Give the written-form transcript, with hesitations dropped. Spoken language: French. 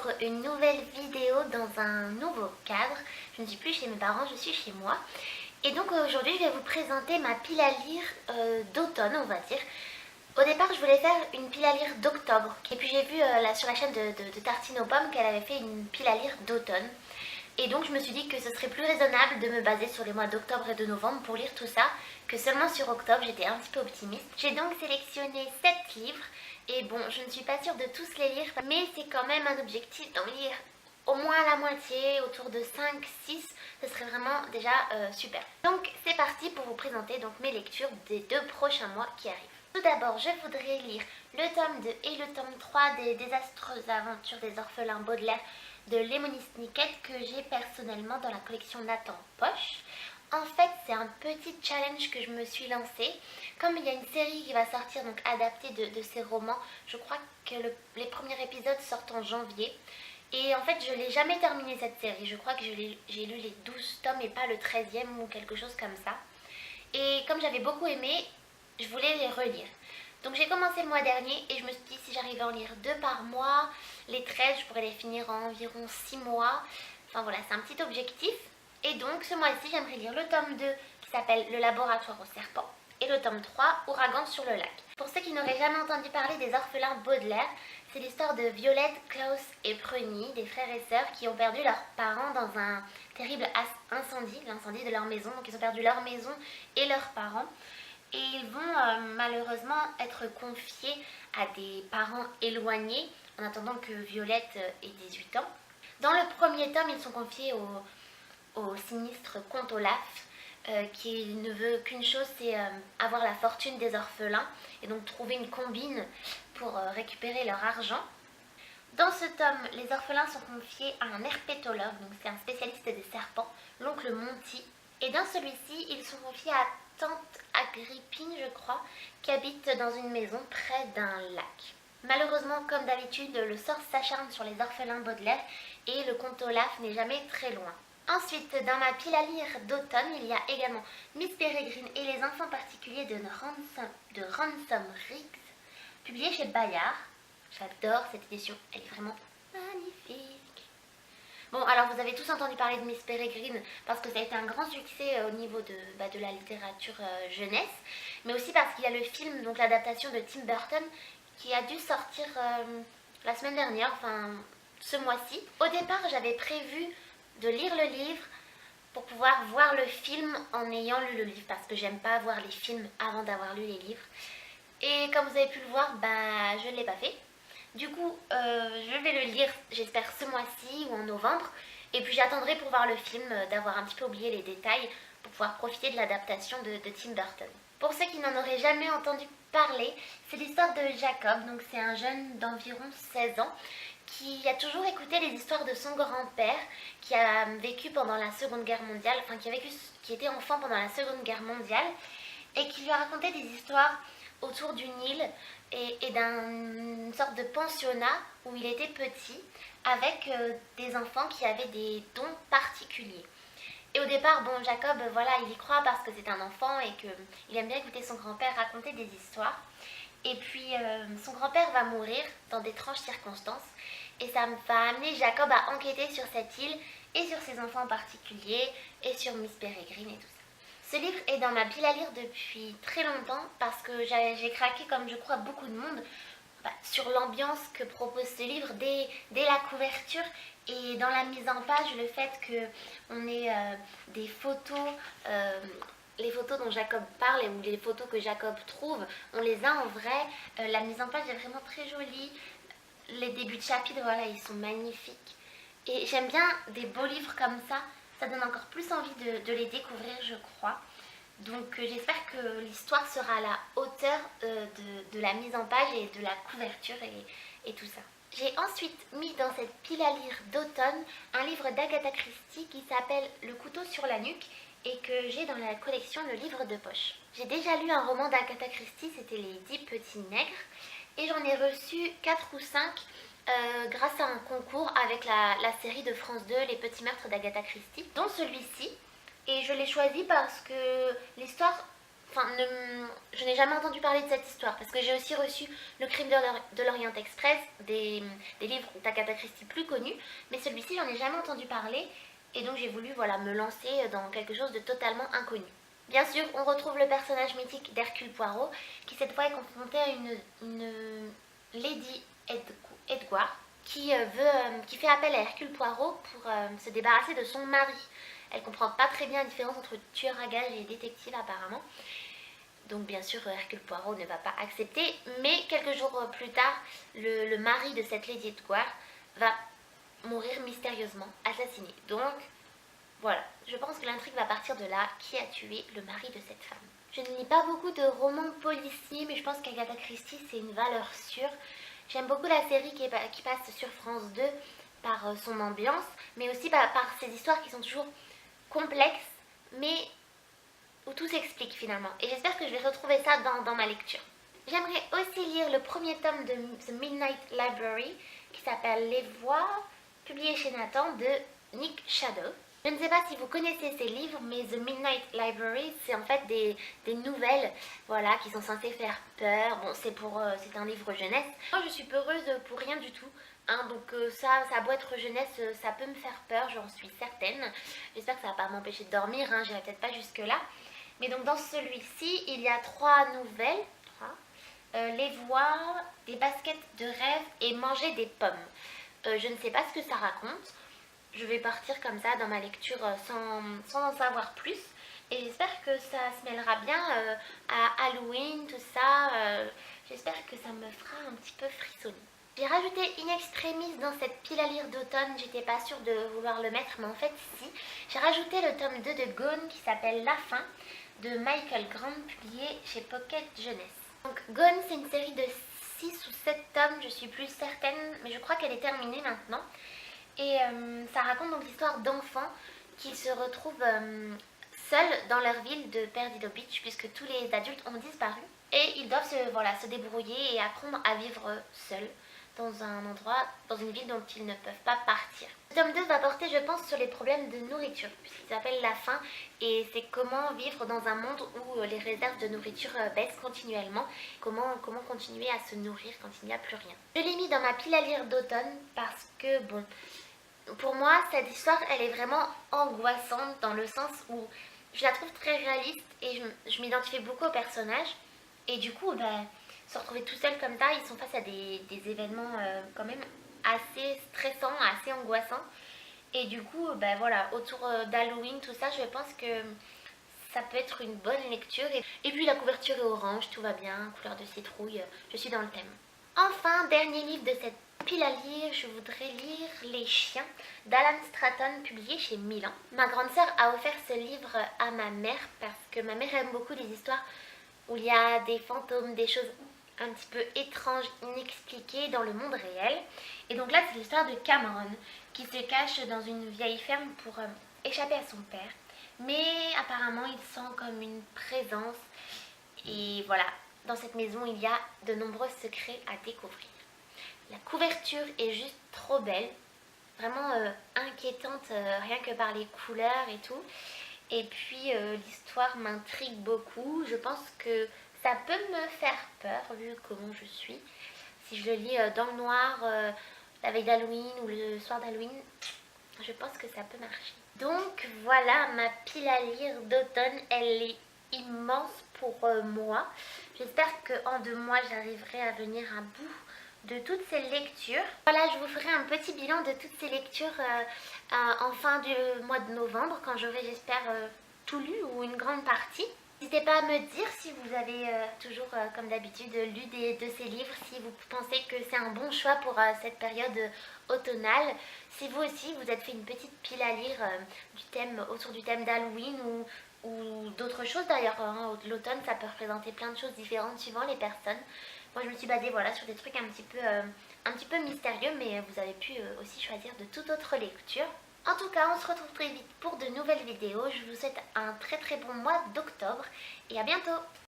pour une nouvelle vidéo dans un nouveau cadre. Je ne suis plus chez mes parents, je suis chez moi. Et donc aujourd'hui je vais vous présenter ma pile à lire d'automne, on va dire. Au départ je voulais faire une pile à lire d'octobre. Et puis j'ai vu sur la chaîne de Tartine aux pommes qu'elle avait fait une pile à lire d'automne. Et donc je me suis dit que ce serait plus raisonnable de me baser sur les mois d'octobre et de novembre pour lire tout ça, que seulement sur octobre. J'étais un petit peu optimiste. J'ai donc sélectionné 7 livres. Et bon, je ne suis pas sûre de tous les lire, mais c'est quand même un objectif d'en lire au moins la moitié, autour de 5-6, ce serait vraiment déjà super. Donc c'est parti pour vous présenter donc mes lectures des 2 prochains mois qui arrivent. Tout d'abord, je voudrais lire le tome 2 et le tome 3 des désastreuses aventures des orphelins Baudelaire de Lemony Snicket que j'ai personnellement dans la collection Nathan Poche. En fait, c'est un petit challenge que je me suis lancé. Comme il y a une série qui va sortir, donc adaptée de ces romans, je crois que les premiers épisodes sortent en janvier. Et en fait, je n'ai jamais terminé cette série. Je crois que j'ai lu les 12 tomes et pas le 13e ou quelque chose comme ça. Et comme j'avais beaucoup aimé, je voulais les relire. Donc j'ai commencé le mois dernier et je me suis dit si j'arrivais à en lire 2 par mois, les 13, je pourrais les finir en environ 6 mois. Enfin voilà, c'est un petit objectif. Et donc ce mois-ci, j'aimerais lire le tome 2 qui s'appelle Le laboratoire au serpent et le tome 3, Ouragan sur le lac. Pour ceux qui n'auraient jamais entendu parler des orphelins Baudelaire, c'est l'histoire de Violette, Klaus et Prunny, des frères et sœurs qui ont perdu leurs parents dans un terrible incendie, l'incendie de leur maison. Donc ils ont perdu leur maison et leurs parents. Et ils vont malheureusement être confiés à des parents éloignés en attendant que Violette ait 18 ans. Dans le premier tome, ils sont confiés au sinistre comte Olaf, qui ne veut qu'une chose, c'est avoir la fortune des orphelins et donc trouver une combine pour récupérer leur argent. Dans ce tome, les orphelins sont confiés à un herpétologue, donc c'est un spécialiste des serpents, l'oncle Monty. Et dans celui-ci, ils sont confiés à tante Agrippine, je crois, qui habite dans une maison près d'un lac. Malheureusement, comme d'habitude, le sort s'acharne sur les orphelins Baudelaire et le comte Olaf n'est jamais très loin. Ensuite, dans ma pile à lire d'automne, il y a également Miss Peregrine et les enfants particuliers de Ransom Riggs, publié chez Bayard. J'adore cette édition, elle est vraiment magnifique. Bon, alors vous avez tous entendu parler de Miss Peregrine parce que ça a été un grand succès au niveau de la littérature jeunesse, mais aussi parce qu'il y a le film, donc l'adaptation de Tim Burton, qui a dû sortir la semaine dernière, enfin ce mois-ci. Au départ, j'avais prévu de lire le livre pour pouvoir voir le film en ayant lu le livre, parce que j'aime pas voir les films avant d'avoir lu les livres. Et comme vous avez pu le voir, je ne l'ai pas fait. Du coup, je vais le lire, j'espère, ce mois-ci ou en novembre. Et puis j'attendrai pour voir le film, d'avoir un petit peu oublié les détails, pour pouvoir profiter de l'adaptation de Tim Burton. Pour ceux qui n'en auraient jamais entendu parler, c'est l'histoire de Jacob. Donc c'est un jeune d'environ 16 ans qui a toujours écouté les histoires de son grand-père, qui a vécu pendant la Seconde Guerre mondiale, enfin qui était enfant pendant la Seconde Guerre mondiale, et qui lui a raconté des histoires autour d'une île et d'une sorte de pensionnat où il était petit, avec des enfants qui avaient des dons particuliers. Et au départ, bon, Jacob, voilà, il y croit parce que c'est un enfant et qu'il aime bien écouter son grand-père raconter des histoires. Et puis, son grand-père va mourir dans d'étranges circonstances. Et ça va amener Jacob à enquêter sur cette île et sur ses enfants en particulier et sur Miss Peregrine et tout ça. Ce livre est dans ma pile à lire depuis très longtemps parce que j'ai craqué, comme je crois beaucoup de monde, sur l'ambiance que propose ce livre dès la couverture et dans la mise en page, le fait qu'on ait des photos, les photos dont Jacob parle ou les photos que Jacob trouve, on les a en vrai. La mise en page est vraiment très jolie. Les débuts de chapitre, voilà, ils sont magnifiques. Et j'aime bien des beaux livres comme ça donne encore plus envie de les découvrir, je crois. Donc j'espère que l'histoire sera à la hauteur de la mise en page et de la couverture et tout ça. J'ai ensuite mis dans cette pile à lire d'automne un livre d'Agatha Christie qui s'appelle Le couteau sur la nuque et que j'ai dans la collection Le livre de poche. J'ai déjà lu un roman d'Agatha Christie, c'était Les 10 petits nègres, et j'en ai reçu 4 ou 5 grâce à un concours avec la série de France 2, Les petits meurtres d'Agatha Christie, dont celui-ci. Et je l'ai choisi parce que l'histoire Enfin, je n'ai jamais entendu parler de cette histoire parce que j'ai aussi reçu Le Crime de l'Orient Express, des livres d'Agatha Christie plus connus, mais celui-ci j'en ai jamais entendu parler et donc j'ai voulu voilà, me lancer dans quelque chose de totalement inconnu. Bien sûr, on retrouve le personnage mythique d'Hercule Poirot qui cette fois est confronté à une Lady Edgware qui fait appel à Hercule Poirot pour se débarrasser de son mari. Elle comprend pas très bien la différence entre tueur à gages et détective apparemment. Donc bien sûr Hercule Poirot ne va pas accepter, mais quelques jours plus tard, le mari de cette Lady Edgware va mourir mystérieusement, assassiné. Donc voilà, je pense que l'intrigue va partir de là. Qui a tué le mari de cette femme? Je ne lis pas beaucoup de romans policiers, mais je pense qu'Agatha Christie c'est une valeur sûre. J'aime beaucoup la série qui passe sur France 2 par son ambiance, mais aussi par ses histoires qui sont toujours complexes, mais où tout s'explique finalement. Et j'espère que je vais retrouver ça dans ma lecture. J'aimerais aussi lire le premier tome de The Midnight Library, qui s'appelle Les Voix, publié chez Nathan, de Nick Shadow. Je ne sais pas si vous connaissez ces livres, mais The Midnight Library, c'est en fait des nouvelles voilà, qui sont censées faire peur. Bon, c'est un livre jeunesse. Moi, je suis peureuse pour rien du tout. Hein, donc ça a beau être jeunesse, ça peut me faire peur, j'en suis certaine. J'espère que ça va pas m'empêcher de dormir, hein, j'irai peut-être pas jusque là. Mais donc dans celui-ci, il y a 3 nouvelles. Les voix, des baskets de rêve et manger des pommes. Je ne sais pas ce que ça raconte. Je vais partir comme ça dans ma lecture sans en savoir plus. Et j'espère que ça se mêlera bien à Halloween, tout ça. J'espère que ça me fera un petit peu frissonner. J'ai rajouté In Extremis dans cette pile à lire d'automne, j'étais pas sûre de vouloir le mettre, mais en fait si. J'ai rajouté le tome 2 de Gone qui s'appelle La Fin, de Michael Grant, publié chez Pocket Jeunesse. Donc Gone, c'est une série de 6 ou 7 tomes, je suis plus certaine, mais je crois qu'elle est terminée maintenant. Et ça raconte donc l'histoire d'enfants qui se retrouvent seuls dans leur ville de Perdido Beach, puisque tous les adultes ont disparu. Et ils doivent se débrouiller et apprendre à vivre seuls dans un endroit, dans une ville dont ils ne peuvent pas partir. Le tome 2 va porter, je pense, sur les problèmes de nourriture, puisqu'il s'appelle La Faim, et c'est comment vivre dans un monde où les réserves de nourriture baissent continuellement, comment continuer à se nourrir quand il n'y a plus rien. Je l'ai mis dans ma pile à lire d'automne parce que, bon, pour moi, cette histoire, elle est vraiment angoissante dans le sens où je la trouve très réaliste et je m'identifie beaucoup au personnage, et du coup, se retrouver tout seul comme ça, ils sont face à des événements quand même assez stressants, assez angoissants. Et du coup, voilà, autour d'Halloween, tout ça, je pense que ça peut être une bonne lecture. Et puis la couverture est orange, tout va bien, couleur de citrouille, je suis dans le thème. Enfin, dernier livre de cette pile à lire, je voudrais lire Les Chiens d'Alan Stratton, publié chez Milan. Ma grande sœur a offert ce livre à ma mère parce que ma mère aime beaucoup les histoires où il y a des fantômes, des choses un petit peu étranges, inexpliquées dans le monde réel. Et donc là, c'est l'histoire de Cameron qui se cache dans une vieille ferme pour échapper à son père. Mais apparemment, il sent comme une présence. Et voilà, dans cette maison, il y a de nombreux secrets à découvrir. La couverture est juste trop belle, vraiment inquiétante, rien que par les couleurs et tout. Et puis l'histoire m'intrigue beaucoup. Je pense que ça peut me faire peur vu comment je suis. Si je le lis dans le noir la veille d'Halloween ou le soir d'Halloween, je pense que ça peut marcher. Donc voilà, ma pile à lire d'automne, elle est immense pour moi. J'espère qu'en 2 mois, j'arriverai à venir à bout de toutes ces lectures. Voilà, je vous ferai un petit bilan de toutes ces lectures en fin du mois de novembre, quand j'aurai, j'espère, tout lu ou une grande partie. N'hésitez pas à me dire si vous avez toujours, comme d'habitude, lu de ces livres, si vous pensez que c'est un bon choix pour cette période automnale. Si vous aussi, vous êtes fait une petite pile à lire autour du thème d'Halloween ou d'autres choses d'ailleurs. Hein. L'automne, ça peut représenter plein de choses différentes suivant les personnes. Moi, je me suis basée voilà, sur des trucs un petit peu mystérieux, mais vous avez pu aussi choisir de toute autre lecture. En tout cas, on se retrouve très vite pour de nouvelles vidéos. Je vous souhaite un très très bon mois d'octobre et à bientôt!